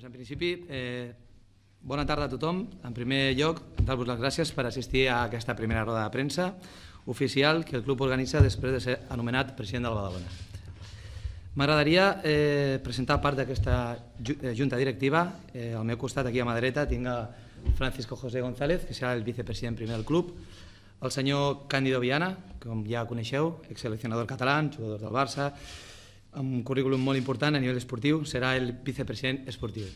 en principi, bona tarda a tothom. En primer lloc, dar-vos les gràcies per assistir a aquesta primera roda de premsa oficial que el club organitza després de ser anomenat president del Badalona. M'agradaria presentar part d'aquesta junta directiva. Al meu costat, aquí a mà dreta, tinc a Francisco José González, que serà el vicepresident primer del club, el senyor Cándido Viana, com ja coneixeu, exseleccionador català, jugador del Barça, amb un currículum molt important a nivell esportiu, serà el vicepresident esportiu.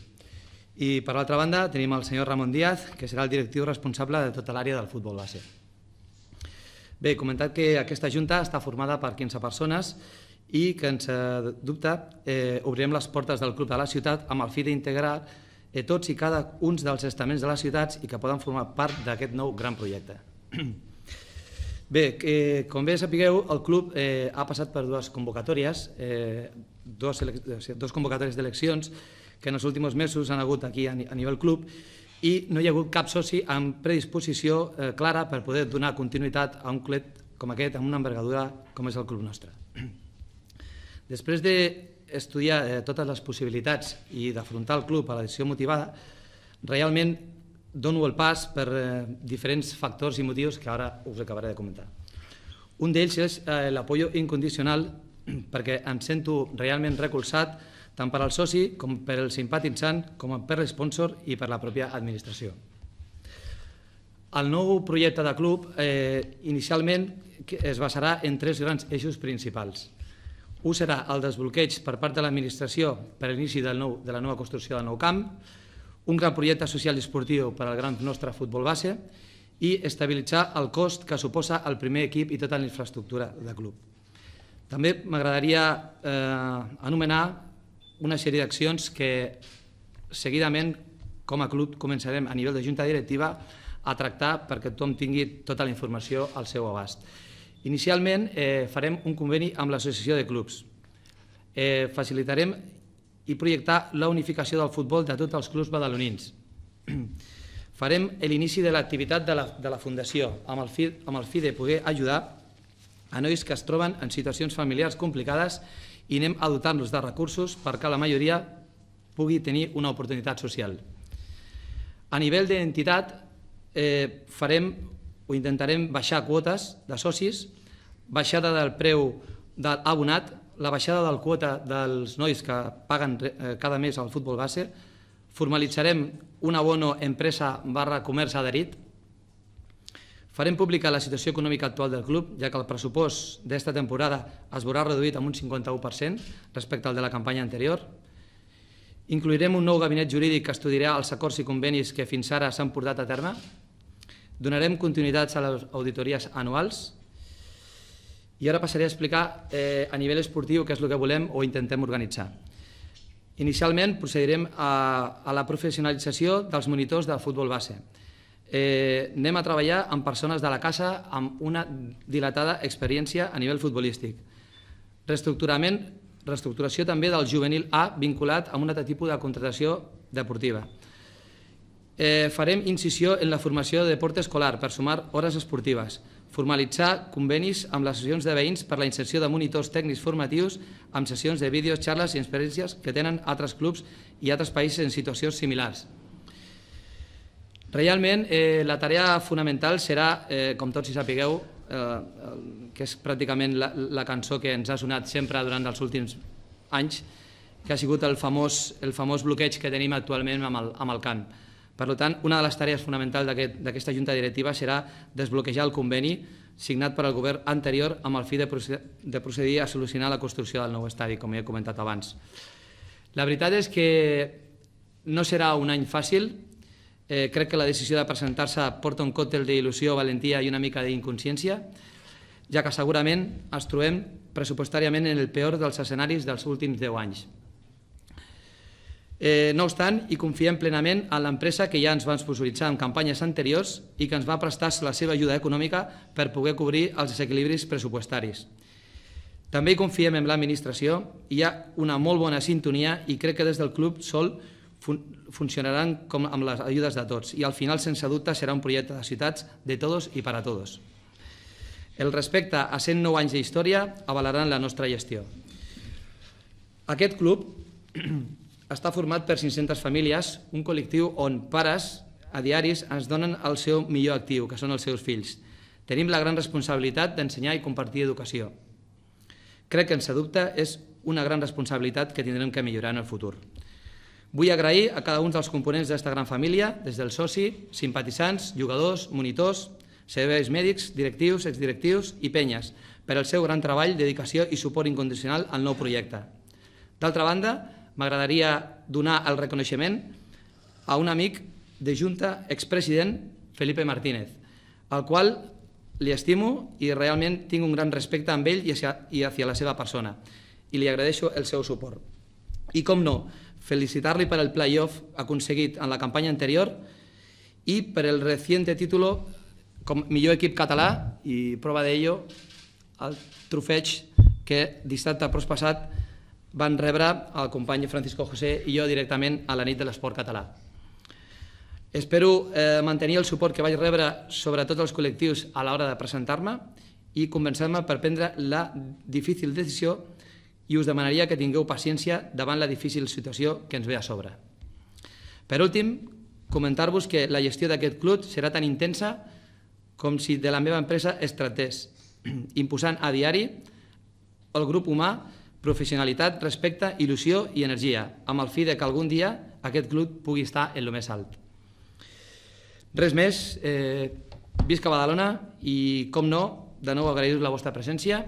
I per l'altra banda tenim el senyor Ramon Díaz, que serà el directiu responsable de tota l'àrea del futbol base. Bé, he comentat que aquesta junta està formada per 15 persones i que, sense dubte, obrirem les portes del club de la ciutat amb el fi d'integrar tots i cada un dels estaments de les ciutats i que poden formar part d'aquest nou gran projecte. Bé, com bé sapigueu, el club ha passat per dues convocatòries, dues convocatòries d'eleccions que en els últims mesos han hagut aquí a nivell club i no hi ha hagut cap soci amb predisposició clara per poder donar continuïtat a un club com aquest, amb una envergadura com és el club nostre. Després d'estudiar totes les possibilitats i d'afrontar el club a la decisió motivada, realment dono el pas per diferents factors i motius que ara us acabaré de comentar. Un d'ells és l'apoyo incondicional, perquè em sento realment recolzat tant per al soci com per el simpatitzant, com per l'esponsor i per la pròpia administració. El nou projecte de club inicialment es basarà en tres grans eixos principals. Un serà el desbloqueig per part de l'administració per a l'inici de la nova construcció del nou camp, un gran projecte social i esportiu per al gran nostre futbol base i estabilitzar el cost que suposa el primer equip i tota la infraestructura del club. També m'agradaria anomenar una sèrie d'accions que seguidament com a club començarem a nivell de junta directiva a tractar perquè tothom tingui tota la informació al seu abast. Inicialment farem un conveni amb l'associació de clubs. Facilitarem i projectar la unificació del futbol de tots els clubs badalonins. Farem l'inici de l'activitat de la Fundació amb el fi de poder ajudar a nois que es troben en situacions familiars complicades i anem a dotar-los de recursos perquè la majoria pugui tenir una oportunitat social. A nivell d'entitat farem o intentarem baixar quotes de socis, baixada del preu de l'abonat, la baixada de la quota dels nois que paguen cada mes al futbol base, formalitzarem un abono empresa/comerç adherit, farem pública la situació econòmica actual del club, ja que el pressupost d'esta temporada es veurà reduït amb un 51% respecte al de la campanya anterior, inclourem un nou gabinet jurídic que estudiarà els acords i convenis que fins ara s'han portat a terme, donarem continuïtats a les auditories anuals i ara passaré a explicar a nivell esportiu què és el que volem o intentem organitzar. Inicialment procedirem a la professionalització dels monitors del futbol base. Anem a treballar amb persones de la casa amb una dilatada experiència a nivell futbolístic. Reestructuració també del juvenil A vinculat a un altre tipus de contratació deportiva. Farem incisió en la formació de deport escolar per sumar hores esportives, formalitzar convenis amb les associacions de veïns per la inserció de monitors tècnics formatius amb sessions de vídeos, xarles i experiències que tenen altres clubs i altres països en situacions similars. Realment, la tarea fonamental serà, com tots hi sapigueu, que és pràcticament la cançó que ens ha sonat sempre durant els últims anys, que ha sigut el famós bloqueig que tenim actualment amb el camp. Per tant, una de les tarees fonamentals d'aquesta junta directiva serà desbloquejar el conveni signat per al govern anterior amb el fi de procedir a solucionar la construcció del nou estadi, com ja he comentat abans. La veritat és que no serà un any fàcil. Crec que la decisió de presentar-se porta un còctel d'il·lusió, valentia i una mica d'inconsciència, ja que segurament ens trobem pressupostàriament en el peor dels escenaris dels últims 10 anys. No obstant, hi confiem plenament en l'empresa que ja ens va sponsoritzar en campanyes anteriors i que ens va prestar la seva ajuda econòmica per poder cobrir els desequilibris pressupostaris. També hi confiem en l'administració, hi ha una molt bona sintonia i crec que des del club sol funcionaran com amb les ajudes de tots i al final, sense dubte, serà un projecte de ciutats de tots i per a tots. El respecte a 109 anys d'història avalaran la nostra gestió. Aquest club està format per 500 famílies, un col·lectiu on pares a diaris ens donen el seu millor actiu, que són els seus fills. Tenim la gran responsabilitat d'ensenyar i compartir educació. Crec que, sense dubte, és una gran responsabilitat que tindrem que millorar en el futur. Vull agrair a cada un dels components d'aquesta gran família, des del soci, simpatitzants, jugadors, monitors, serveis mèdics, directius, exdirectius i penyes, per al seu gran treball, dedicació i suport incondicional al nou projecte. D'altra banda, m'agradaria donar el reconeixement a un amic de Junta, expresident, Felipe Martínez, al qual li estimo i realment tinc un gran respecte amb ell i hacia la seva persona, i li agraeixo el seu suport. I, com no, felicitar-li per el playoff aconseguit en la campanya anterior i per el reciente título com millor equip català, i prova d'ello el trofeig que dissabte passat van rebre el company Francisco José i jo directament a la nit de l'esport català. Espero mantenir el suport que vaig rebre sobre tots els col·lectius a l'hora de presentar-me i convencer-me per prendre la difícil decisió, i us demanaria que tingueu paciència davant la difícil situació que ens ve a sobre. Per últim, comentar-vos que la gestió d'aquest club serà tan intensa com si de la meva empresa es tractés, imposant a diari el grup humà, professionalitat, respecte, il·lusió i energia, amb el fi de que algun dia aquest club pugui estar en el més alt. Res més, visca Badalona i, com no, de nou agrair-vos la vostra presència